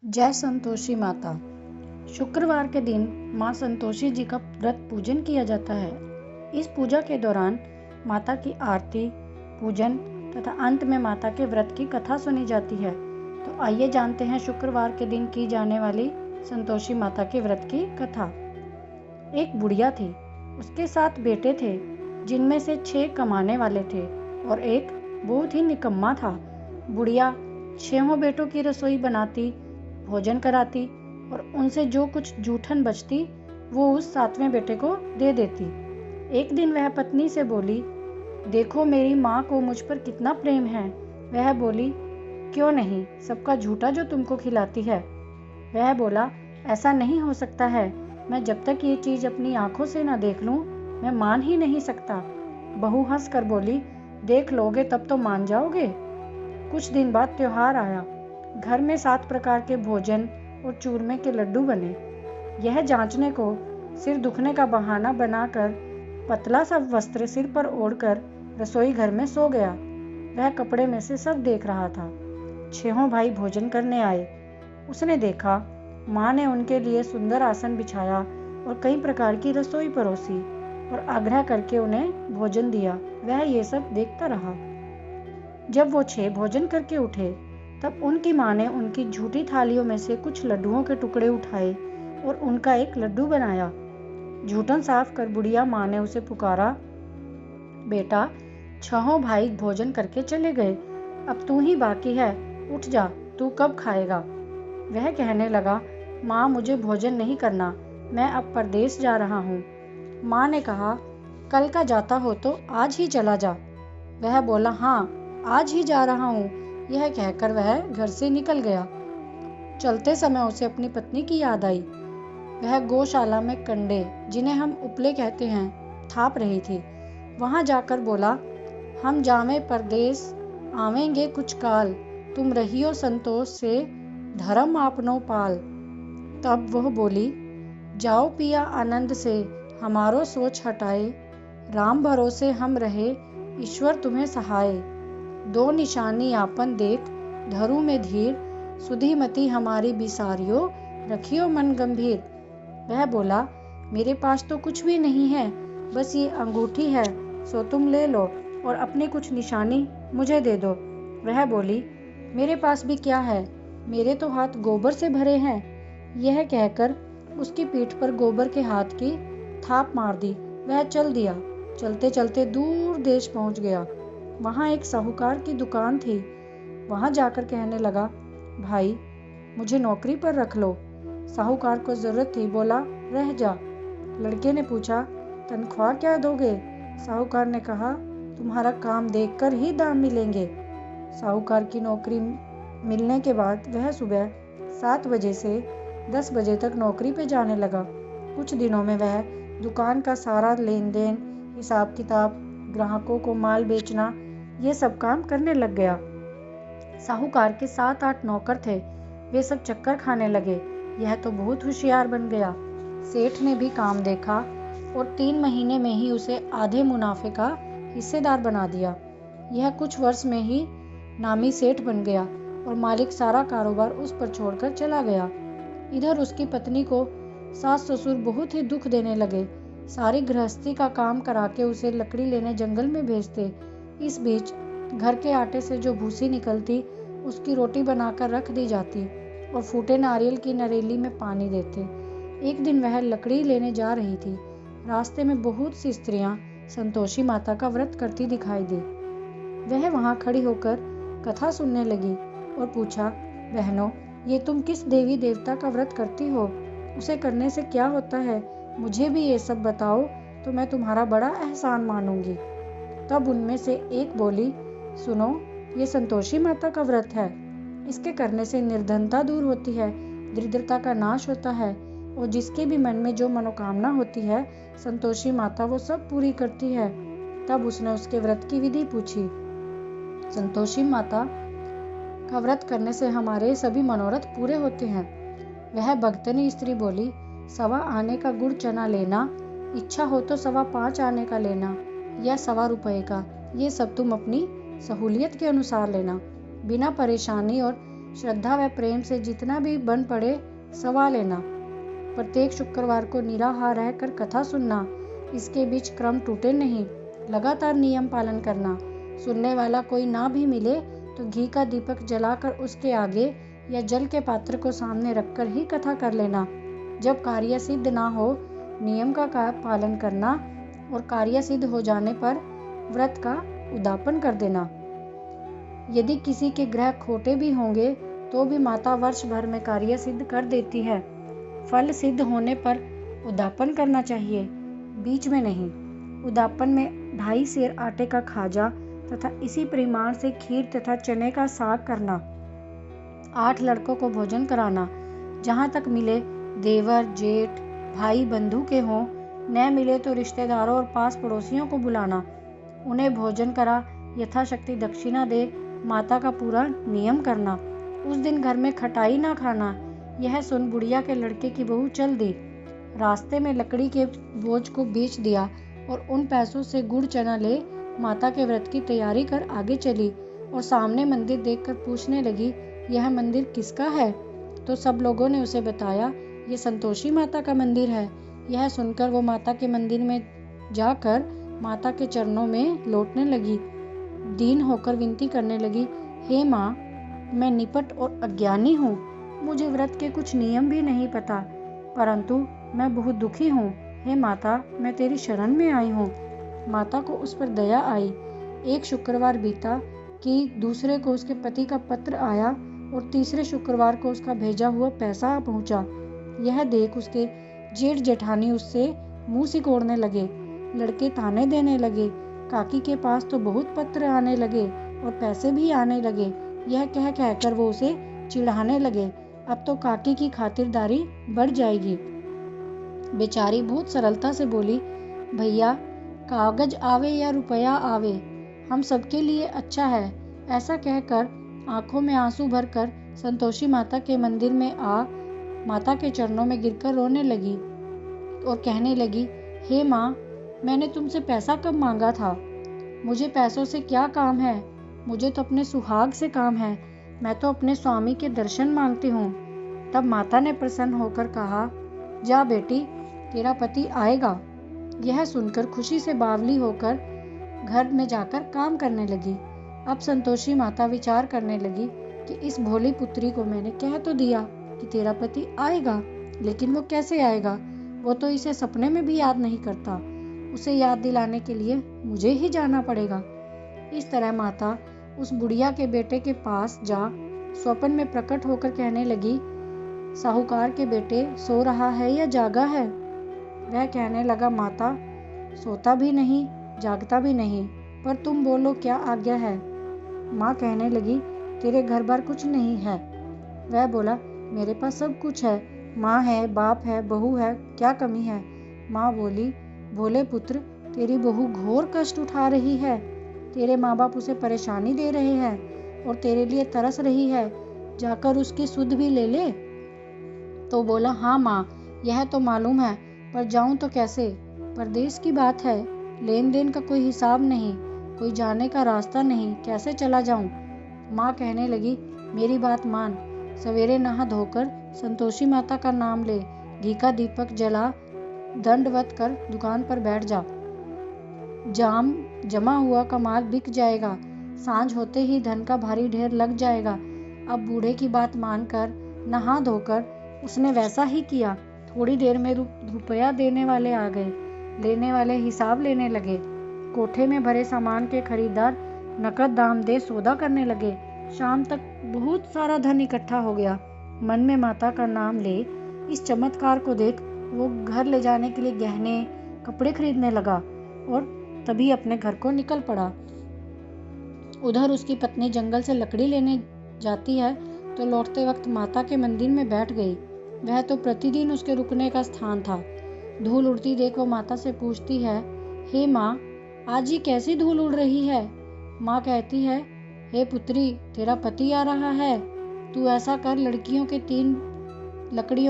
जय संतोषी माता। शुक्रवार के दिन माँ संतोषी जी का व्रत पूजन किया जाता है। इस पूजा के दौरान माता की आरती, पूजन तथा अंत में माता के व्रत की कथा सुनी जाती है। तो आइए जानते हैं शुक्रवार के दिन की जाने वाली संतोषी माता के व्रत की कथा। एक बुढ़िया थी, उसके 7 बेटे थे, जिनमें से 6 कमाने वाले थे और एक बहुत ही निकम्मा था। बुढ़िया 6 बेटों की रसोई बनाती, भोजन कराती और उनसे जो कुछ जूठन बचती वो उस 7वें बेटे को दे देती। एक दिन वह पत्नी से बोली, देखो मेरी माँ को मुझ पर कितना प्रेम है। वह बोली, क्यों नहीं, सबका झूठा जो तुमको खिलाती है। वह बोला, ऐसा नहीं हो सकता है, मैं जब तक ये चीज अपनी आंखों से न देख लूं मैं मान ही नहीं सकता। बहू हंस कर बोली, देख लोगे तब तो मान जाओगे। कुछ दिन बाद त्योहार आया। घर में 7 प्रकार के भोजन और चूरमे के लड्डू बने। यह जांचने को सिर दुखने का बहाना बनाकर पतला सा वस्त्र सिर पर ओढ़कर रसोई घर में सो गया। वह कपड़े में से सब देख रहा था। 6 भाई भोजन करने आए। उसने देखा माँ ने उनके लिए सुंदर आसन बिछाया और कई प्रकार की रसोई परोसी और आग्रह करके उन्हें भोजन दिया। वह ये सब देखता रहा। जब वो 6 भोजन करके उठे तब उनकी माँ ने उनकी झूठी थालियों में से कुछ लड्डुओं के टुकड़े उठाए और उनका एक लड्डू बनाया। झूठन साफ कर बुढ़िया माँ ने उसे पुकारा, बेटा 6 भाई भोजन करके चले गए, अब तू ही बाकी है, उठ जा, तू कब खाएगा। वह कहने लगा, माँ मुझे भोजन नहीं करना, मैं अब परदेश जा रहा हूँ। माँ ने कहा, कल का जाता हो तो आज ही चला जा। वह बोला, हाँ आज ही जा रहा हूँ। यह कहकर वह घर से निकल गया। चलते समय उसे अपनी पत्नी की याद आई। वह गौशाला में कंडे, जिन्हें हम उपले कहते हैं, थाप रही थी। वहां जाकर बोला, हम जावे परदेश, आवेंगे कुछ काल, तुम रहियो संतोष से, धर्म आपनो पाल। तब वह बोली, जाओ पिया आनंद से, हमारो सोच हटाए, राम भरोसे हम रहे, ईश्वर तुम्हें सहाय। 2 निशानी आपन देख, धरू में धीर, सुधीमती हमारी बिसारियो, रखियो मन गंभीर। वह बोला, मेरे पास तो कुछ भी नहीं है, बस ये अंगूठी है, सो तुम ले लो और अपनी कुछ निशानी मुझे दे दो। वह बोली, मेरे पास भी क्या है, मेरे तो हाथ गोबर से भरे हैं। यह कहकर उसकी पीठ पर गोबर के हाथ की थाप मार दी। वह चल दिया। चलते चलते दूर देश पहुंच गया। वहां एक साहूकार की दुकान थी। वहां जाकर कहने लगा, भाई मुझे नौकरी पर रख लो। साहूकार को जरूरत थी, बोला, रह जा। लड़के ने पूछा, तनख्वाह क्या दोगे। साहूकार ने कहा, तुम्हारा काम देखकर ही दाम मिलेंगे। साहूकार की नौकरी मिलने के बाद वह सुबह 7 बजे से 10 बजे तक नौकरी पे जाने लगा। कुछ दिनों में वह दुकान का सारा लेन देन, हिसाब किताब, ग्राहकों को माल बेचना, ये सब काम करने लग गया। साहूकार के 7-8 नौकर थे, वे सब चक्कर खाने लगे। यह तो बहुत होशियार बन गया। सेठ ने भी काम देखा और 3 महीने में ही उसे आधे मुनाफे का हिस्सेदार बना दिया। यह कुछ वर्ष में ही नामी सेठ बन गया और मालिक सारा कारोबार उस पर छोड़कर चला गया। इधर उसकी पत्नी को सास ससुर बहुत ही दुख देने लगे। सारी गृहस्थी का काम करा के उसे लकड़ी लेने जंगल में भेजते। इस बीच घर के आटे से जो भूसी निकलती उसकी रोटी बनाकर रख दी जाती और फूटे नारियल की नरेली में पानी देते। एक दिन वह लकड़ी लेने जा रही थी। रास्ते में बहुत सी स्त्रियां संतोषी माता का व्रत करती दिखाई दी। वह वहां खड़ी होकर कथा सुनने लगी और पूछा, बहनों ये तुम किस देवी देवता का व्रत करती हो, उसे करने से क्या होता है, मुझे भी ये सब बताओ तो मैं तुम्हारा बड़ा एहसान मानूंगी। तब उनमें से एक बोली, सुनो, ये संतोषी माता का व्रत है। इसके करने से निर्धनता दूर होती है, दरिद्रता का नाश होता है और जिसके भी मन में जो मनोकामना होती है संतोषी माता वो सब पूरी करती है। तब उसने उसके व्रत की विधि पूछी। संतोषी माता का व्रत करने से हमारे सभी मनोरथ पूरे होते हैं। वह भक्तनी स्त्री बोली, 1.25 आने का गुड़ चना लेना, इच्छा हो तो 5.25 आने का लेना या 1.25 रुपए का, ये सब तुम अपनी सहूलियत के अनुसार लेना, बिना परेशानी और श्रद्धा व प्रेम से जितना भी बन पड़े सवा लेना। प्रत्येक शुक्रवार को निराहार रहकर कथा सुनना, इसके बीच क्रम टूटे नहीं, लगातार नियम पालन करना। सुनने वाला कोई ना भी मिले तो घी का दीपक जलाकर उसके आगे या जल के पात्र को सामने रखकर ही कथा कर लेना। जब कार्य सिद्ध ना हो, नियम का पालन करना और कार्य सिद्ध हो जाने पर व्रत का उद्यापन कर देना। यदि किसी के ग्रह खोटे भी होंगे तो भी माता वर्ष भर में कार्य सिद्ध कर देती है। फल सिद्ध होने पर उद्यापन करना चाहिए, बीच में नहीं। उद्यापन में 2.5 सेर आटे का खाजा तथा इसी परिमाण से खीर तथा चने का साग करना। 8 लड़कों को भोजन कराना। जहाँ तक मिले देवर, जेठ, भाई, बंधु के हों, न मिले तो रिश्तेदारों और पास पड़ोसियों को बुलाना। उन्हें भोजन करा, यथाशक्ति दक्षिणा दे, माता का पूरा नियम करना। उस दिन घर में खटाई ना खाना। यह सुन बुढ़िया के लड़के की बहू चल दी। रास्ते में लकड़ी के बोझ को बेच दिया और उन पैसों से गुड़ चना ले माता के व्रत की तैयारी कर आगे चली और सामने मंदिर देखकर पूछने लगी, यह मंदिर किसका है? तो सब लोगों ने उसे बताया, ये संतोषी माता का मंदिर है। यह सुनकर वो माता के मंदिर में जाकर माता के चरणों में लौटने लगी। दीन होकर विनती करने लगी, हे माँ, मैं निपट और अज्ञानी हूँ। मुझे व्रत के कुछ नियम भी नहीं पता, परंतु मैं बहुत दुखी हूँ। हे माता, मैं तेरी शरण में आई हूँ। माता को उस पर दया आई। एक शुक्रवार बीता कि दूसरे को उसके पति का पत्र आया और तीसरे शुक्रवार को उसका भेजा हुआ पैसा पहुंचा। यह देख उसके जेठ जेठानी उससे मुंह सिकोड़ने लगे। लड़के ताने देने लगे। काकी के पास तो बहुत पत्र आने लगे और पैसे भी आने लगे। यह कह कहकर वो उसे चिढ़ाने लगे। अब तो काकी की खातिरदारी बढ़ जाएगी। बेचारी बहुत सरलता से बोली, भैया, कागज आवे या रुपया आवे, हम सबके लिए अच्छा है। ऐसा कहकर आंखों में आंसू भरकर संतोषी माता के मंदिर में आ माता के चरणों में गिरकर रोने लगी और कहने लगी, हे माँ, मैंने तुमसे पैसा कब मांगा था? मुझे पैसों से क्या काम है? मुझे तो अपने सुहाग से काम है। मैं तो अपने स्वामी के दर्शन मांगती हूँ। तब माता ने प्रसन्न होकर कहा, जा बेटी, तेरा पति आएगा। यह सुनकर खुशी से बावली होकर घर में जाकर काम करने लगी। अब संतोषी माता विचार करने लगी कि इस भोली पुत्री को मैंने कह तो दिया कि तेरा पति आएगा, लेकिन वो कैसे आएगा? वो तो इसे सपने में भी याद नहीं करता। उसे याद दिलाने के लिए मुझे ही जाना पड़ेगा। इस तरह माता उस बुढ़िया के बेटे के पास जा स्वप्न में प्रकट होकर कहने लगी, साहूकार के बेटे सो रहा है या जागा है? वह कहने लगा, माता, सोता भी नहीं, जागता भी नहीं, पर तुम बोलो क्या आज्ञा है? माँ कहने लगी, तेरे घर बार कुछ नहीं है। वह बोला, मेरे पास सब कुछ है। माँ है, बाप है, बहू है, क्या कमी है? माँ बोली, भोले पुत्र, तेरी बहू घोर कष्ट उठा रही है। तेरे माँ बाप उसे परेशानी दे रहे हैं और तेरे लिए तरस रही है। जाकर उसकी सुध भी ले ले। तो बोला, हाँ माँ, यह तो मालूम है, पर जाऊं तो कैसे? परदेश की बात है, लेन देन का कोई हिसाब नहीं, कोई जाने का रास्ता नहीं, कैसे चला जाऊं? माँ कहने लगी, मेरी बात मान, सवेरे नहा धोकर संतोषी माता का नाम ले, घी का दीपक जला, दंडवत कर दुकान पर बैठ जा। जमा हुआ कमाल बिक जाएगा। सांझ होते ही धन का भारी ढेर लग जाएगा। अब बूढ़े की बात मानकर नहा धोकर उसने वैसा ही किया। थोड़ी देर में रुपया देने वाले आ गए। लेने वाले हिसाब लेने लगे। कोठे में भरे सामान के खरीदार नकद दाम दे सौदा करने लगे। शाम तक बहुत सारा धन इकट्ठा हो गया। मन में माता का नाम ले इस चमत्कार को देख वो घर ले जाने के लिए गहने कपड़े खरीदने लगा और तभी अपने घर को निकल पड़ा। उधर उसकी पत्नी जंगल से लकड़ी लेने जाती है तो लौटते वक्त माता के मंदिर में बैठ गई। वह तो प्रतिदिन उसके रुकने का स्थान था। धूल उड़ती देख वो माता से पूछती है, हे माँ, आज ये कैसी धूल उड़ रही है? माँ कहती है, हे पुत्री, तेरा पति आ रहा है। तू ऐसा कर, लकड़ियों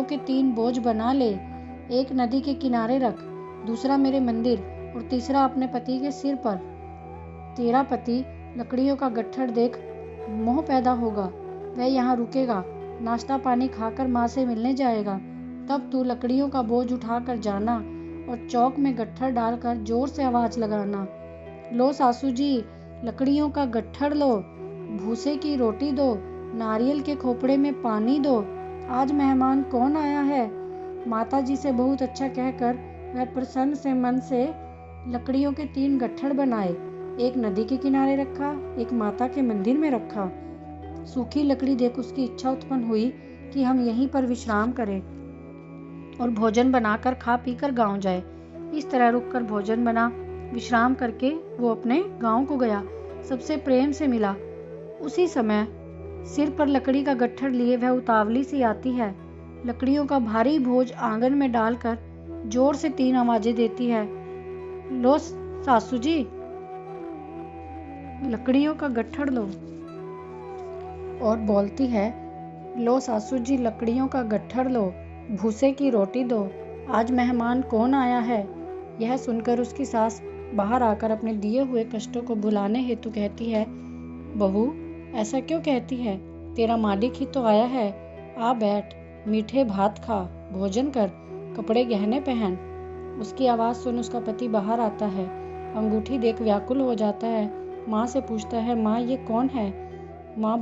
के 3 बोझ बना ले। एक नदी के किनारे रख, दूसरा मेरे मंदिर और तीसरा अपने पति के सिर पर। तेरा पति लकड़ियों का गट्ठर देख मोह पैदा होगा वह यहाँ रुकेगा, नाश्ता पानी खाकर माँ से मिलने जाएगा। तब तू लकड़ियों का बोझ उठाकर जाना और चौक में गट्ठर डालकर जोर से आवाज लगाना, लो सासू जी, लकड़ियों का गट्ठर लो, भूसे की रोटी दो, नारियल के खोपड़े में पानी दो, आज मेहमान कौन आया है। माता जी से बहुत अच्छा कहकर वह प्रसन्न से मन से लकड़ियों के 3 गट्ठर बनाए। एक नदी के किनारे रखा, एक माता के मंदिर में रखा। सूखी लकड़ी देख उसकी इच्छा उत्पन्न हुई कि हम यहीं पर विश्राम करें और भोजन बनाकर खा पीकर गांव जाए। इस तरह रुककर भोजन बना, विश्राम करके वो अपने गांव को गया, सबसे प्रेम से मिला। उसी समय सिर पर लकड़ी का गट्ठर लिए वह उतावली सी आती है, लकड़ियों का भारी बोझ आंगन में डालकर जोर से 3 आवाजें देती है, लो सासू जी, लकड़ियों का गट्ठर लो। और बोलती है, लो सासू जी, लकड़ियों का गट्ठर लो, भूसे की रोटी दो, आज मेहमान कौन आया है। यह सुनकर उसकी सास बाहर आकर अपने दिए हुए कष्टों को भुलाने हेतु कहती है, बहू ऐसा क्यों कहती है, तेरा मालिक ही तो आया है, आ बैठ, मीठे भात खा, भोजन कर, कपड़े गहने पहन। उसकी आवाज़ सुन उसका पति बाहर आता है, अंगूठी देख व्याकुल हो जाता है, माँ से पूछता है, माँ ये कौन है। माँ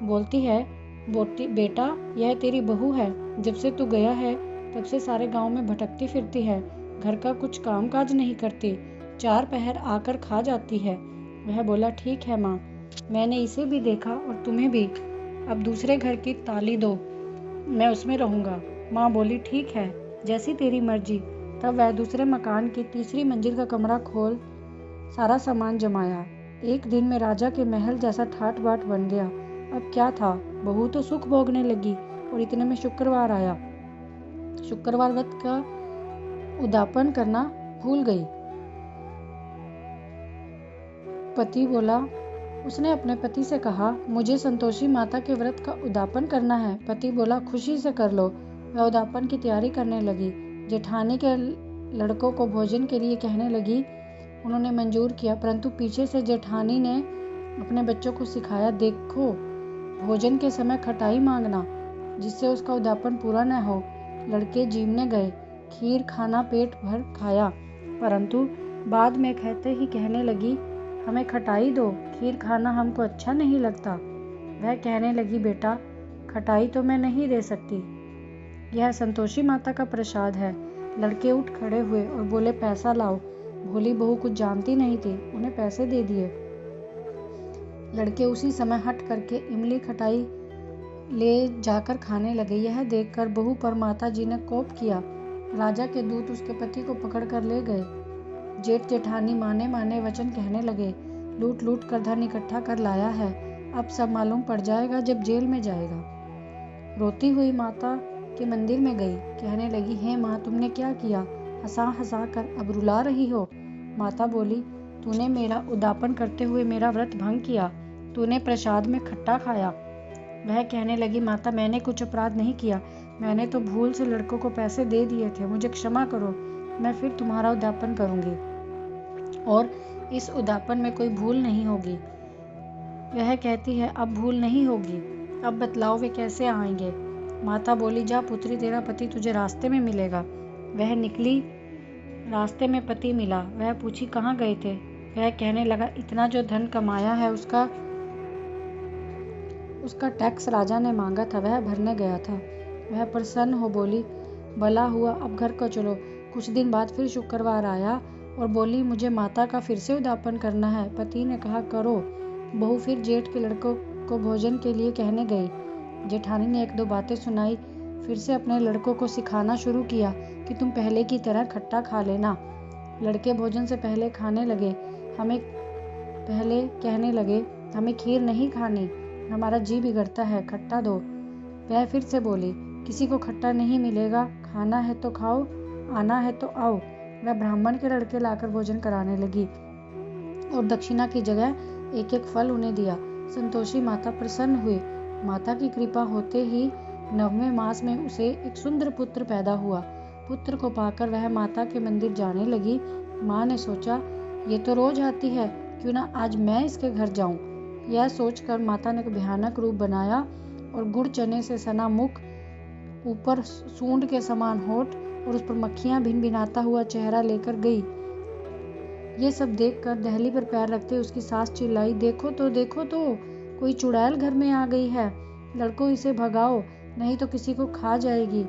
बोलती है, बेटा यह तेरी बहू है, जब से तू गया है तब से सारे गांव में भटकती फिरती है, घर का कुछ काम काज नहीं करती, 4 पहर आकर खा जाती है। वह बोला, ठीक है माँ, मैंने इसे भी देखा और तुम्हें भी, अब दूसरे घर की ताली दो, मैं उसमें रहूंगा। माँ बोली, ठीक है, जैसी तेरी मर्जी। तब वह दूसरे मकान की 3री मंजिल का कमरा खोल सारा सामान जमाया। एक दिन में राजा के महल जैसा ठाट बाट बन गया। अब क्या था, बहू तो सुख भोगने लगी और इतने में शुक्रवार आया। शुक्रवार व्रत का उद्यापन करना भूल गई। पति बोला, उसने अपने पति से कहा, मुझे संतोषी माता के व्रत का उद्यापन करना है। पति बोला, खुशी से कर लो। वह उद्यापन की तैयारी करने लगी। जेठानी के लड़कों को भोजन के लिए कहने लगी। उन्होंने मंजूर किया, परंतु पीछे से जेठानी ने अपने बच्चों को सिखाया, देखो भोजन के समय खटाई मांगना, जिससे उसका उद्यापन पूरा न हो। लड़के जीवने गए, खीर खाना पेट भर खाया, परंतु बाद में कहने लगी, हमें खटाई दो, खीर खाना हमको अच्छा नहीं लगता। वह कहने लगी, बेटा खटाई तो मैं नहीं दे सकती, यह संतोषी माता का प्रसाद है। लड़के उठ खड़े हुए और बोले, पैसा लाओ। भोली बहू कुछ जानती नहीं थी, उन्हें पैसे दे दिए। लड़के उसी समय हट करके इमली खटाई ले जाकर खाने लगे। यह देखकर बहू पर माता जी ने कोप किया। राजा के दूत उसके पति को पकड़ कर ले गए। जेठ जेठानी माने वचन कहने लगे, लूट लूट कर धन इकट्ठा कर लाया है, अब सब मालूम पड़ जाएगा जब जेल में जाएगा। रोती हुई माता के मंदिर में गई, कहने लगी, हे माँ, तुमने क्या किया, हंसा हंसा कर अब रुला रही हो। माता बोली, तूने मेरा उद्यापन करते हुए मेरा व्रत भंग किया, तूने प्रसाद में खट्टा खाया। वह कहने लगी, माता मैंने कुछ अपराध नहीं किया, मैंने तो भूल से लड़कों को पैसे दे दिए थे, मुझे क्षमा करो, मैं फिर तुम्हारा उद्यापन करूंगी और इस उद्यापन में कोई भूल नहीं होगी। वह कहती है, अब भूल नहीं होगी, अब बतलाओ वे कैसे आएंगे। माता बोली, जा पुत्री, तेरा पति तुझे रास्ते में मिलेगा। वह निकली, रास्ते में पति मिला। वह पूछी, कहाँ गए थे। वह कहने लगा, इतना जो धन कमाया है उसका टैक्स राजा ने मांगा था, वह भरने गया था। वह प्रसन्न हो बोली, भला हुआ, अब घर को चलो। कुछ दिन बाद फिर शुक्रवार आया और बोली, मुझे माता का फिर से उद्यापन करना है। पति ने कहा, करो। बहू फिर जेठ के लड़कों को भोजन के लिए कहने गई। जेठानी ने 1-2 बातें सुनाई, फिर से अपने लड़कों को सिखाना शुरू किया कि तुम पहले की तरह खट्टा खा लेना। लड़के भोजन से पहले कहने लगे, हमें खीर नहीं खानी, हमारा जी बिगड़ता है, खट्टा दो। वह फिर से बोली, किसी को खट्टा नहीं मिलेगा, खाना है तो खाओ, आना है तो आओ। वह ब्राह्मण के लड़के लाकर भोजन कराने लगी और दक्षिणा की जगह 1-1 फल उन्हें दिया। संतोषी माता प्रसन्न हुई। माता की कृपा होते ही 9वें मास में उसे एक सुंदर पुत्र पैदा हुआ। पुत्र को पाकर वह माता के मंदिर जाने लगी। माँ ने सोचा, ये तो रोज आती है, क्यों ना आज मैं इसके घर जाऊं। यह सोचकर माता ने भयानक रूप बनाया और गुड़ चने से सना मुख, ऊपर सूंड के समान होठ और उस पर मक्खियां भिनभिनाता हुआ चेहरा लेकर गई। ये सब देखकर दहली पर पैर रखते उसकी सास चिल्लाई, देखो तो कोई चुड़ैल घर में आ गई है, लड़कों इसे भगाओ, नहीं तो किसी को खा जाएगी।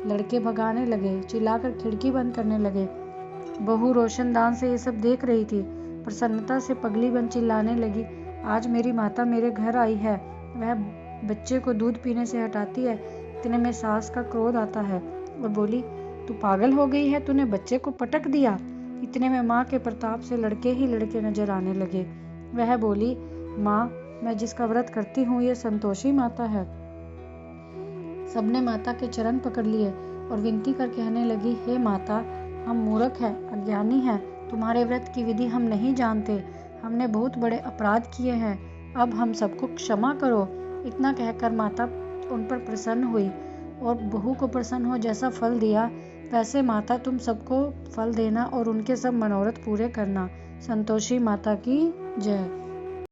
लड़के भगाने लगे, चिल्लाकर खिड़की बंद करने लगे। बहू रोशनदान से ये सब देख रही थी। प्रसन्नता से पगली बन चिल्लाने लगी, आज मेरी माता मेरे घर आई है, वह बच्चे को दूध पीने से हटाती है। इतने में सास का क्रोध आता है और बोली, तू पागल हो गई है, तूने बच्चे को पटक दिया। इतने में माँ के प्रताप से लड़के ही लड़के नजर आने लगे। वह बोली, माँ, मैं जिसका व्रत करती हूँ ये संतोषी माता है। सबने माता के चरण पकड़ लिए और विनती कर कहने लगी, हे माता, हम मूर्ख हैं, अज्ञानी हैं, तुम्हारे व्रत की विधि हम नहीं जानते, हमने बहुत बड़े अपराध किए हैं, अब हम सबको क्षमा करो। इतना कहकर माता उन पर प्रसन्न हुई और बहू को प्रसन्न हो जैसा फल दिया वैसे माता तुम सबको फल देना और उनके सब मनोरथ पूरे करना। संतोषी माता की जय।